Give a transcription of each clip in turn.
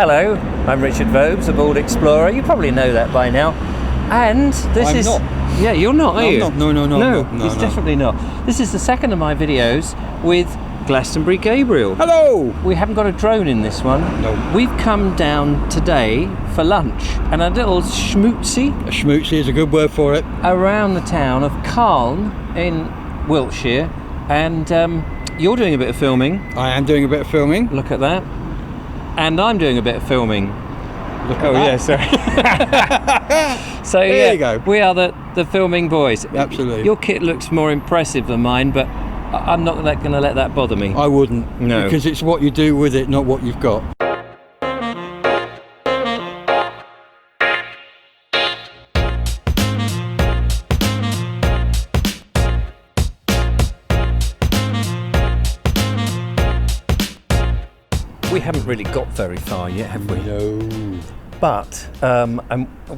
Hello, I'm Richard Vobes, a bald explorer. You probably know that by now. And this I'm is... not. Yeah, you're not, are you? No, No, he's definitely not. This is the second of my videos with Glastonbury Gabriel. Hello! We haven't got a drone in this one. No. We've come down today for lunch and a little schmootsy. A schmootsy is a good word for it. Around the town of Calne in Wiltshire. And you're doing a bit of filming. I am doing a bit of filming. Look at that. And I'm doing a bit of filming. Look at that. Yeah, sorry. So there you go. We are the filming boys. Absolutely. Your kit looks more impressive than mine, but I'm not going to let that bother me. I wouldn't. No. Because it's what you do with it, not what you've got. We haven't really got very far yet, have we? No. But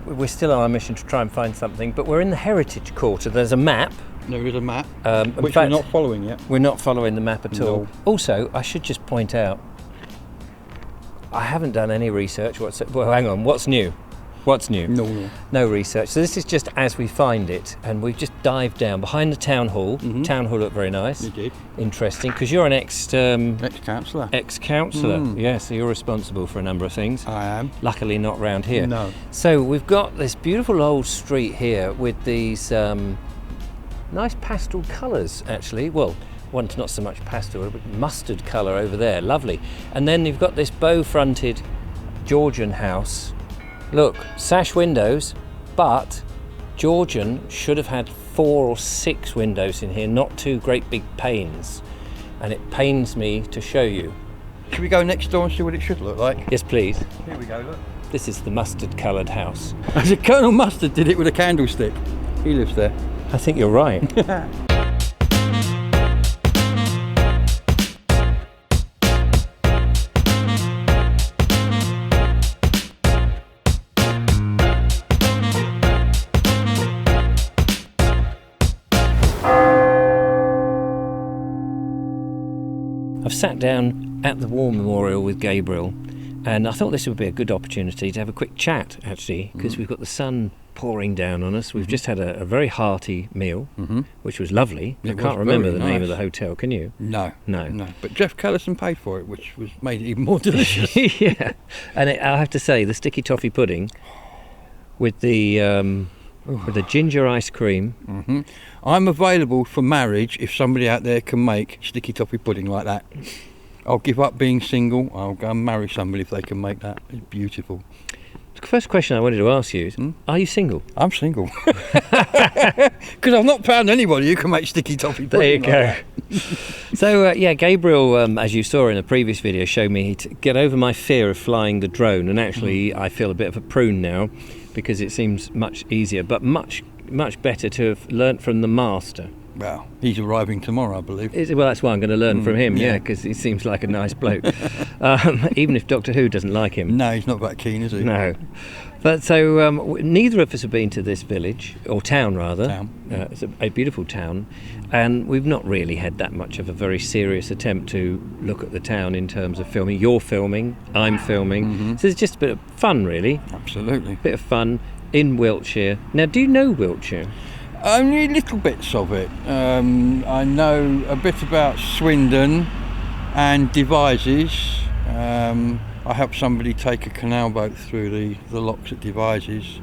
we're still on our mission to try and find something. But we're in the Heritage Quarter. There's a map. There is a map, we're which we're not following yet. We're not following the map at all. No. Also, I should just point out, I haven't done any research. Well, hang on. What's new? What's new? No research. So this is just as we find it, and we've just dived down behind the town hall. Mm-hmm. Town hall looked very nice. You did. Interesting, because you're an Ex-councillor. Ex-councillor. Yeah, so you're responsible for a number of things. I am. Luckily not round here. No. So we've got this beautiful old street here with these nice pastel colours, actually. Well, one's not so much pastel, but mustard colour over there. Lovely. And then you've got this bow-fronted Georgian house. Look, sash windows, but Georgian should have had 4 or 6 windows in here, not 2 great big panes. And it pains me to show you. Should we go next door and see what it should look like? Yes, please. Here we go, look. This is the mustard-coloured house. As a Colonel Mustard did it with a candlestick. He lives there. I think you're right. I've sat down at the War Memorial with Gabriel, and I thought this would be a good opportunity to have a quick chat, actually, because we've got the sun pouring down on us. We've just had a very hearty meal, which was lovely. I can't remember the name of the hotel, can you? No. No. But Jeff Callison paid for it, which made it even more delicious. Yeah, and I have to say, the sticky toffee pudding with the ginger ice cream. I'm available for marriage if somebody out there can make sticky toffee pudding like that. I'll give up being single. I'll go and marry somebody if they can make that. It's beautiful. The first question I wanted to ask you is, are you single? I'm single. Because I've not found anybody who can make sticky toffee pudding. There you go. So, Gabriel, as you saw in the previous video, showed me to get over my fear of flying the drone. And actually, I feel a bit of a prune now because it seems much easier, but much better to have learnt from the master. Well, he's arriving tomorrow, I believe. Well, that's why I'm going to learn from him, because he seems like a nice bloke. Even if Doctor Who doesn't like him. No, he's not that keen, is he? No. But so neither of us have been to this village, or town rather. Town. It's a beautiful town, and we've not really had that much of a very serious attempt to look at the town in terms of filming. You're filming, I'm filming, so it's just a bit of fun, really. Absolutely. Bit of fun in Wiltshire. Now, do you know Wiltshire? Only little bits of it. I know a bit about Swindon and Devizes. I helped somebody take a canal boat through the locks at Devizes.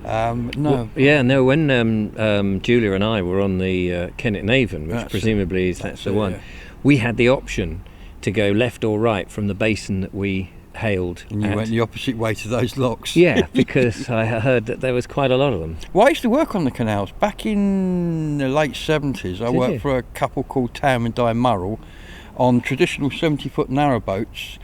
No. Well, when Julia and I were on the Kennet and Avon, which presumably that's the one, we had the option to go left or right from the basin that we hailed. And you went the opposite way to those locks. Yeah, because I heard that there was quite a lot of them. Well, I used to work on the canals back in the late 70s. I worked for a couple called Tam and Di Murrell on traditional 70-foot narrowboats,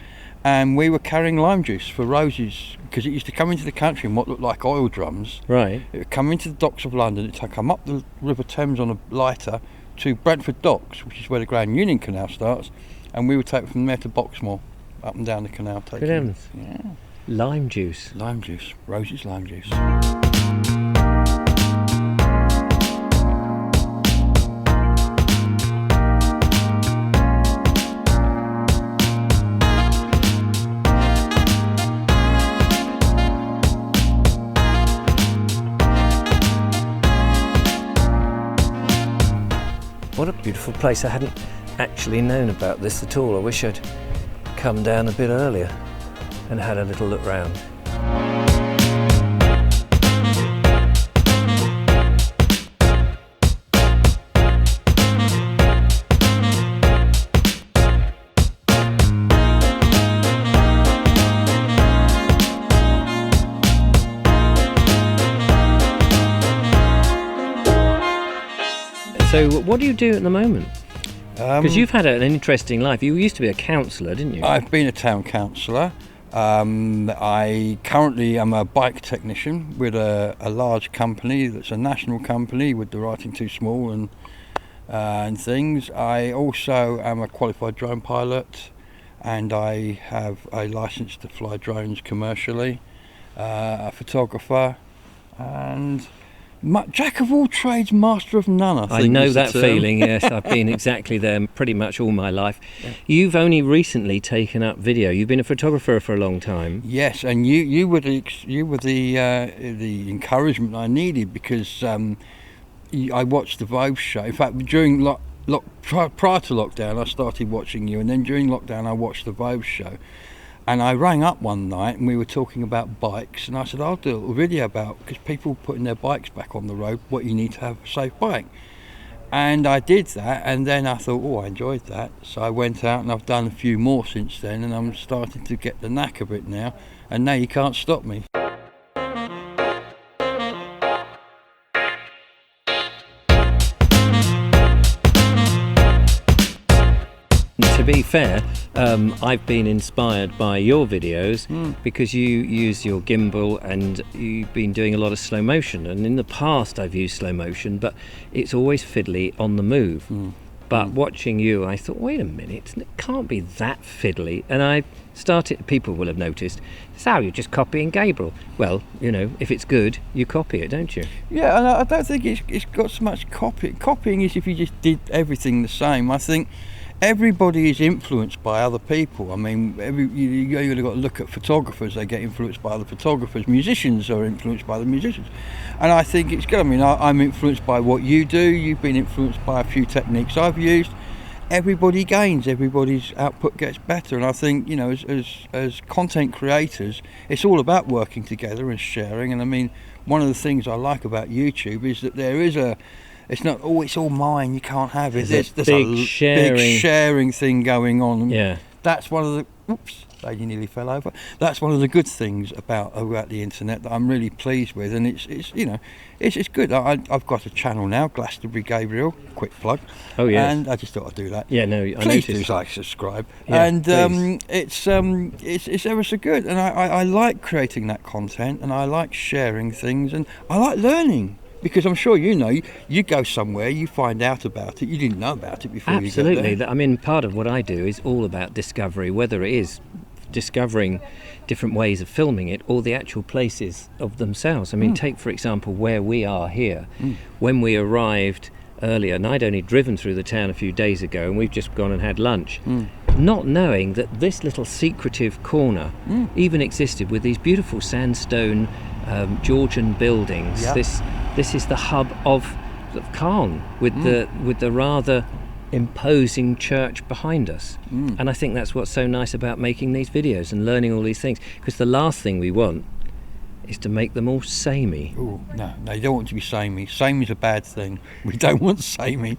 and we were carrying lime juice for roses because it used to come into the country in what looked like oil drums. Right. It would come into the docks of London. It would come up the River Thames on a lighter to Brentford Docks, which is where the Grand Union Canal starts, and we would take it from there to Boxmoor, up and down the canal. Good heavens. Yeah. Lime juice. Lime juice. Roses lime juice. beautiful place. I hadn't actually known about this at all. I wish I'd come down a bit earlier and had a little look round. So what do you do at the moment? Because you've had an interesting life. You used to be a councillor, didn't you? I've been a town councillor. I currently am a bike technician with a large company that's a national company with the writing too small and things. I also am a qualified drone pilot, and I have a licence to fly drones commercially, a photographer, and jack of all trades, master of none, I think. I know that feeling, yes. I've been exactly there pretty much all my life. Yeah. You've only recently taken up video. You've been a photographer for a long time. Yes, and you were the encouragement I needed, because I watched the Vobes show. In fact, during prior to lockdown, I started watching you, and then during lockdown, I watched the Vobes show. And I rang up one night and we were talking about bikes, and I said, I'll do a little video about, because people putting their bikes back on the road, what you need to have a safe bike. And I did that, and then I thought, I enjoyed that. So I went out and I've done a few more since then, and I'm starting to get the knack of it now, and now you can't stop me. To be fair, I've been inspired by your videos because you use your gimbal and you've been doing a lot of slow motion. And in the past I've used slow motion, but it's always fiddly on the move. But watching you, I thought, wait a minute, it can't be that fiddly. And I started, people will have noticed, so you're just copying Gabriel. Well, you know, if it's good, you copy it, don't you? Yeah, and I don't think it's got so much copying. Copying is if you just did everything the same. I think everybody is influenced by other people. I mean, you've got to look at photographers, they get influenced by other photographers. Musicians are influenced by the musicians. And I think it's good. I mean, I'm influenced by what you do, you've been influenced by a few techniques I've used. Everybody gains, everybody's output gets better. And I think, you know, as content creators, it's all about working together and sharing. And I mean, one of the things I like about YouTube is that there is it's not, it's all mine, you can't have it. There's a big sharing thing going on. Yeah. That's one of the, oops, lady nearly fell over. That's one of the good things about the internet that I'm really pleased with, and it's you know, it's good. I've got a channel now, Glastonbury Gabriel, quick plug. Oh yeah. And I just thought I'd do that. Yeah, no, I please noticed. do like, subscribe. Yeah, and it's ever so good, and I like creating that content, and I like sharing things, and I like learning. Because I'm sure you know, you go somewhere, you find out about it, you didn't know about it before. Absolutely. You get there. I mean, part of what I do is all about discovery, whether it is discovering different ways of filming it or the actual places of themselves. I mean, take for example where we are here. When we arrived earlier, and I'd only driven through the town a few days ago, and we've just gone and had lunch, not knowing that this little secretive corner even existed with these beautiful sandstone Georgian buildings. Yeah. This is the hub of Calne with the rather imposing church behind us. And I think that's what's so nice about making these videos and learning all these things, because the last thing we want is to make them all samey. Oh no, you don't want to be samey. Samey's a bad thing. We don't want samey.